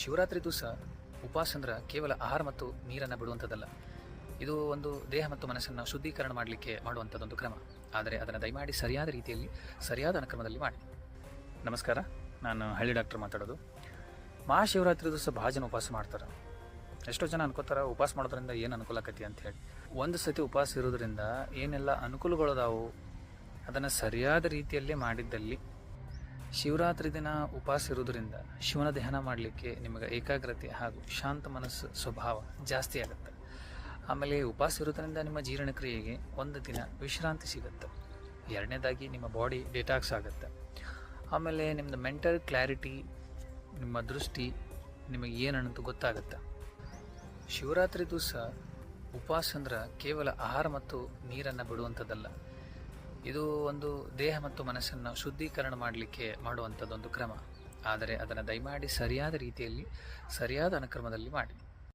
ಶಿವರಾತ್ರಿ ದಿವಸ ಉಪವಾಸ ಅಂದ್ರೆ ಕೇವಲ ಆಹಾರ ಮತ್ತು ನೀರನ್ನು ಬಿಡುವಂಥದ್ದಲ್ಲ. ಇದು ಒಂದು ದೇಹ ಮತ್ತು ಮನಸ್ಸನ್ನು ಶುದ್ಧೀಕರಣ ಮಾಡಲಿಕ್ಕೆ ಮಾಡುವಂಥದ್ದೊಂದು ಕ್ರಮ. ಆದರೆ ಅದನ್ನು ದಯಮಾಡಿ ಸರಿಯಾದ ರೀತಿಯಲ್ಲಿ ಸರಿಯಾದ ಅನುಕ್ರಮದಲ್ಲಿ ಮಾಡಿ. ನಮಸ್ಕಾರ, ನಾನು ಹಳ್ಳಿ ಡಾಕ್ಟರ್ ಮಾತಾಡೋದು. ಮಹಾಶಿವರಾತ್ರಿ ದಿವಸ ಭಾಳ ಜನ ಉಪವಾಸ ಮಾಡ್ತಾರೆ. ಎಷ್ಟೋ ಜನ ಅನ್ಕೋತಾರೆ ಉಪವಾಸ ಮಾಡೋದ್ರಿಂದ ಏನು ಅನುಕೂಲ ಆಕತಿ ಅಂತ ಹೇಳಿ. ಒಂದು ಸತಿ ಉಪವಾಸ ಇರೋದ್ರಿಂದ ಏನೆಲ್ಲ ಅನುಕೂಲಗಳದಾವು ಅದನ್ನು ಸರಿಯಾದ ರೀತಿಯಲ್ಲೇ ಮಾಡಿದ್ದಲ್ಲಿ, ಶಿವರಾತ್ರಿ ದಿನ ಉಪವಾಸ ಇರೋದ್ರಿಂದ ಶಿವನ ಧ್ಯಾನ ಮಾಡಲಿಕ್ಕೆ ನಿಮಗೆ ಏಕಾಗ್ರತೆ ಹಾಗೂ ಶಾಂತ ಮನಸ್ಸು ಸ್ವಭಾವ ಜಾಸ್ತಿ ಆಗುತ್ತೆ. ಆಮೇಲೆ ಉಪವಾಸ ಇರೋದ್ರಿಂದ ನಿಮ್ಮ ಜೀರ್ಣಕ್ರಿಯೆಗೆ ಒಂದು ದಿನ ವಿಶ್ರಾಂತಿ ಸಿಗುತ್ತೆ. ಎರಡನೇದಾಗಿ ನಿಮ್ಮ ಬಾಡಿ ಡಿಟಾಕ್ಸ್ ಆಗುತ್ತೆ. ಆಮೇಲೆ ನಿಮ್ಮದು ಮೆಂಟಲ್ ಕ್ಲಾರಿಟಿ, ನಿಮ್ಮ ದೃಷ್ಟಿ ನಿಮಗೆ ಏನಂತ ಗೊತ್ತಾಗುತ್ತೆ. ಶಿವರಾತ್ರಿ ದಿವಸ ಉಪವಾಸ ಅಂದ್ರೆ ಕೇವಲ ಆಹಾರ ಮತ್ತು ನೀರನ್ನು ಬಿಡುವಂಥದ್ದಲ್ಲ. ಇದು ಒಂದು ದೇಹ ಮತ್ತು ಮನಸ್ಸನ್ನು ಶುದ್ಧೀಕರಣ ಮಾಡಲಿಕ್ಕೆ ಮಾಡುವಂಥದ್ದೊಂದು ಕ್ರಮ. ಆದರೆ ಅದನ್ನು ದಯಮಾಡಿ ಸರಿಯಾದ ರೀತಿಯಲ್ಲಿ ಸರಿಯಾದ ಅನುಕ್ರಮದಲ್ಲಿ ಮಾಡಿ.